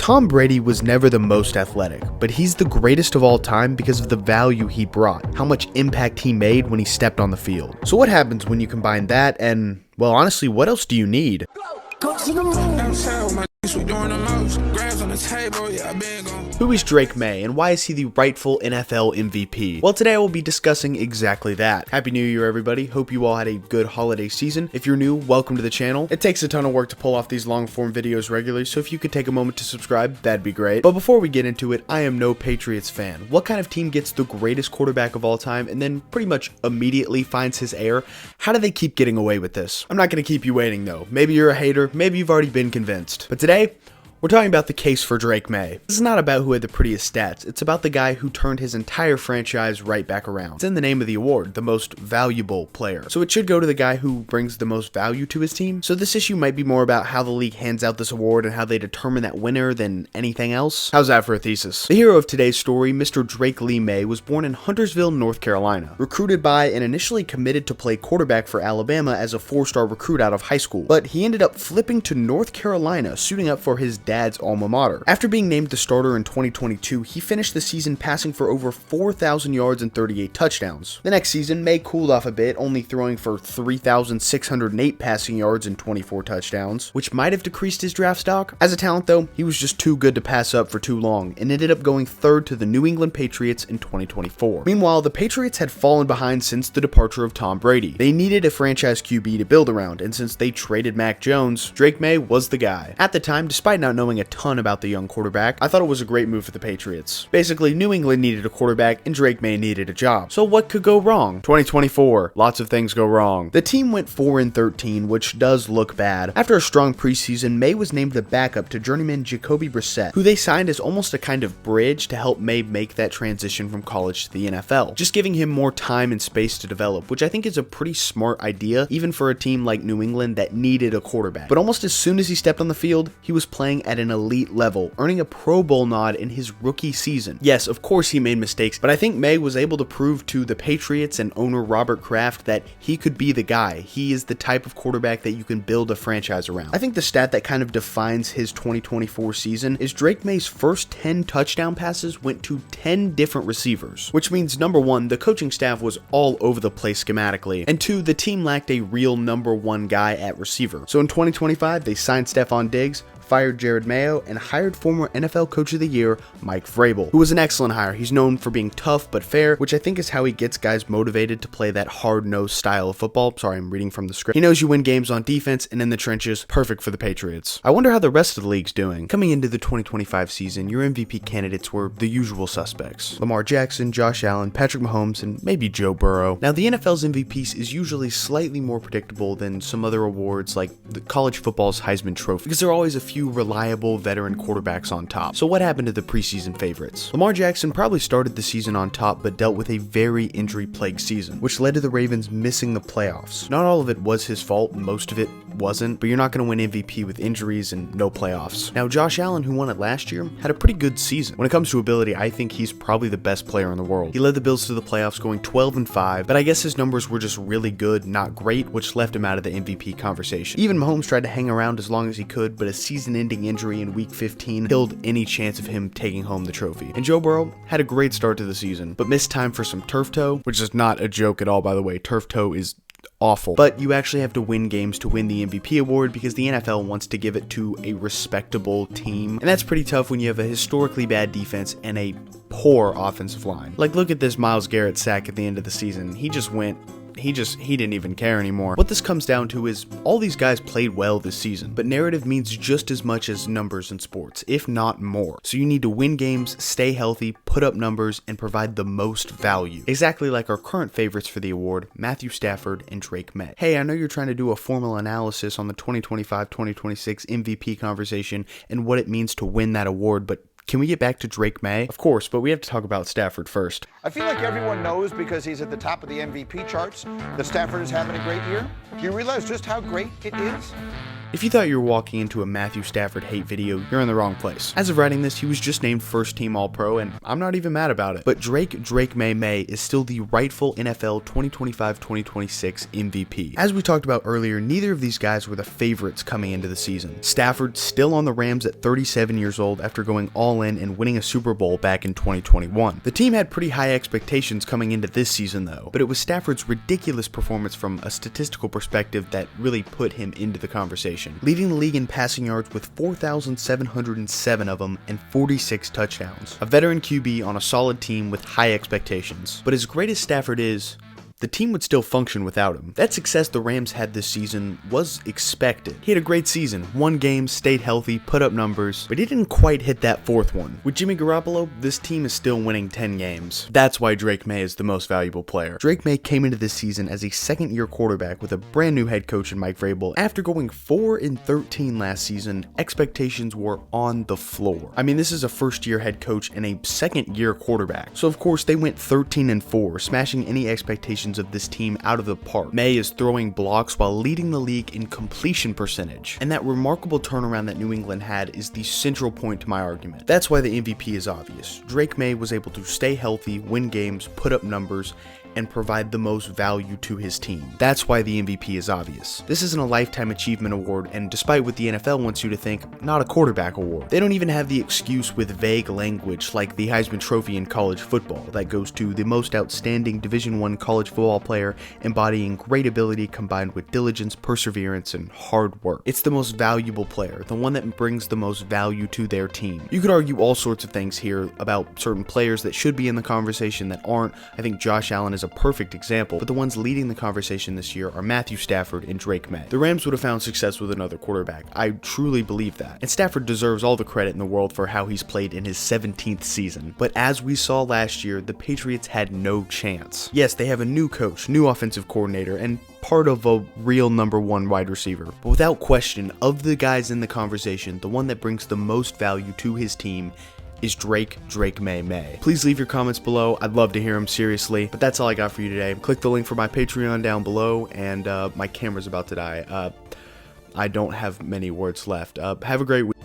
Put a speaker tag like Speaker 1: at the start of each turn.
Speaker 1: Tom Brady was never the most athletic, but he's the greatest of all time because of the value he brought, how much impact he made when he stepped on the field. So what happens when you combine that and, well, honestly, what else do you need? Who is Drake May, and why is he the rightful NFL MVP? Well, today I will be discussing exactly that. Happy New Year, everybody. Hope you all had a good holiday season. If you're new, welcome to the channel. It takes a ton of work to pull off these long-form videos regularly, so if you could take a moment to subscribe, that'd be great. But before we get into it, I am no Patriots fan. What kind of team gets the greatest quarterback of all time and then pretty much immediately finds his heir? How do they keep getting away with this? I'm not going to keep you waiting, though. Maybe you're a hater, maybe you've already been convinced. But today, we're talking about the case for Drake May. This is not about who had the prettiest stats, it's about the guy who turned his entire franchise right back around. It's in the name of the award, the most valuable player. So it should go to the guy who brings the most value to his team. So this issue might be more about how the league hands out this award and how they determine that winner than anything else. How's that for a thesis? The hero of today's story, Mr. Drake Lee May, was born in Huntersville, North Carolina. Recruited by and initially committed to play quarterback for Alabama as a 4-star recruit out of high school. But he ended up flipping to North Carolina, suiting up for his dad's alma mater. After being named the starter in 2022, he finished the season passing for over 4,000 yards and 38 touchdowns. The next season, May cooled off a bit, only throwing for 3,608 passing yards and 24 touchdowns, which might have decreased his draft stock. As a talent though, he was just too good to pass up for too long, and ended up going third to the New England Patriots in 2024. Meanwhile, the Patriots had fallen behind since the departure of Tom Brady. They needed a franchise QB to build around, and since they traded Mac Jones, Drake May was the guy. At the time, despite not knowing a ton about the young quarterback, I thought it was a great move for the Patriots. Basically, New England needed a quarterback and Drake May needed a job. So what could go wrong? 2024, lots of things go wrong. The team went 4-13, which does look bad. After a strong preseason, May was named the backup to journeyman Jacoby Brissett, who they signed as almost a kind of bridge to help May make that transition from college to the NFL, just giving him more time and space to develop, which I think is a pretty smart idea, even for a team like New England that needed a quarterback. But almost as soon as he stepped on the field, he was playing at an elite level, earning a Pro Bowl nod in his rookie season. Yes, of course he made mistakes, but I think May was able to prove to the Patriots and owner Robert Kraft that he could be the guy. He is the type of quarterback that you can build a franchise around. I think the stat that kind of defines his 2024 season is Drake May's first 10 touchdown passes went to 10 different receivers, which means number one, the coaching staff was all over the place schematically, and two, the team lacked a real number one guy at receiver. So in 2025, they signed Stephon Diggs, fired Jared Mayo, and hired former NFL Coach of the Year Mike Vrabel, who was an excellent hire. He's known for being tough but fair, which I think is how he gets guys motivated to play that hard-nosed style of football. Sorry, I'm reading from the script. He knows you win games on defense and in the trenches. Perfect for the Patriots. I wonder how the rest of the league's doing. Coming into the 2025 season, your MVP candidates were the usual suspects: Lamar Jackson, Josh Allen, Patrick Mahomes, and maybe Joe Burrow. Now, the NFL's MVP is usually slightly more predictable than some other awards like the college football's Heisman Trophy, because there are always a few reliable veteran quarterbacks on top. So what happened to the preseason favorites? Lamar Jackson probably started the season on top, but dealt with a very injury-plagued season, which led to the Ravens missing the playoffs. Not all of it was his fault, most of it wasn't, but you're not going to win MVP with injuries and no playoffs. Now, Josh Allen, who won it last year, had a pretty good season. When it comes to ability, I think he's probably the best player in the world. He led the Bills to the playoffs going 12-5, but I guess his numbers were just really good, not great, which left him out of the MVP conversation. Even Mahomes tried to hang around as long as he could, but a season-ending injury in week 15 killed any chance of him taking home the trophy. And Joe Burrow had a great start to the season, but missed time for some turf toe, which is not a joke at all, by the way. Turf toe is awful. But you actually have to win games to win the MVP award because the NFL wants to give it to a respectable team. And that's pretty tough when you have a historically bad defense and a poor offensive line. Like, look at this Myles Garrett sack at the end of the season. He didn't even care anymore. What this comes down to is all these guys played well this season, but narrative means just as much as numbers in sports, if not more. So you need to win games, stay healthy, put up numbers, and provide the most value. Exactly like our current favorites for the award, Matthew Stafford and Drake May. Hey, I know you're trying to do a formal analysis on the 2025-2026 MVP conversation and what it means to win that award, but can we get back to Drake May? Of course, but we have to talk about Stafford first.
Speaker 2: I feel like everyone knows because he's at the top of the MVP charts that Stafford is having a great year. Do you realize just how great it is?
Speaker 1: If you thought you were walking into a Matthew Stafford hate video, you're in the wrong place. As of writing this, he was just named first team All-Pro, and I'm not even mad about it. But Drake May is still the rightful NFL 2025-2026 MVP. As we talked about earlier, neither of these guys were the favorites coming into the season. Stafford still on the Rams at 37 years old after going all in and winning a Super Bowl back in 2021. The team had pretty high expectations coming into this season though, but it was Stafford's ridiculous performance from a statistical perspective that really put him into the conversation, leading the league in passing yards with 4,707 of them and 46 touchdowns. A veteran QB on a solid team with high expectations. But as great as Stafford is, the team would still function without him. That success the Rams had this season was expected. He had a great season, won games, stayed healthy, put up numbers, but he didn't quite hit that fourth one. With Jimmy Garoppolo, this team is still winning 10 games. That's why Drake May is the most valuable player. Drake May came into this season as a second-year quarterback with a brand new head coach in Mike Vrabel. After going 4-13 last season, expectations were on the floor. I mean, this is a first-year head coach and a second-year quarterback. So of course they went 13-4, smashing any expectations of this team out of the park. May is throwing blocks while leading the league in completion percentage, and that remarkable turnaround that New England had is the central point to my argument. That's why the MVP is obvious. Drake May was able to stay healthy, win games, put up numbers, and provide the most value to his team. That's why the MVP is obvious. This isn't a lifetime achievement award, and despite what the NFL wants you to think, not a quarterback award. They don't even have the excuse with vague language like the Heisman Trophy in college football that goes to the most outstanding Division I college football player embodying great ability combined with diligence, perseverance, and hard work. It's the most valuable player, the one that brings the most value to their team. You could argue all sorts of things here about certain players that should be in the conversation that aren't. I think Josh Allen is a perfect example, but the ones leading the conversation this year are Matthew Stafford and Drake May. The Rams would have found success with another quarterback. I truly believe that. And Stafford deserves all the credit in the world for how he's played in his 17th season. But as we saw last year, the Patriots had no chance. Yes, they have a new coach, new offensive coordinator, and part of a real number one wide receiver. But without question, of the guys in the conversation, the one that brings the most value to his team is Drake May. Please leave your comments below. I'd love to hear them, seriously. But that's all I got for you today. Click the link for my Patreon down below, and my camera's about to die. I don't have many words left. Have a great week.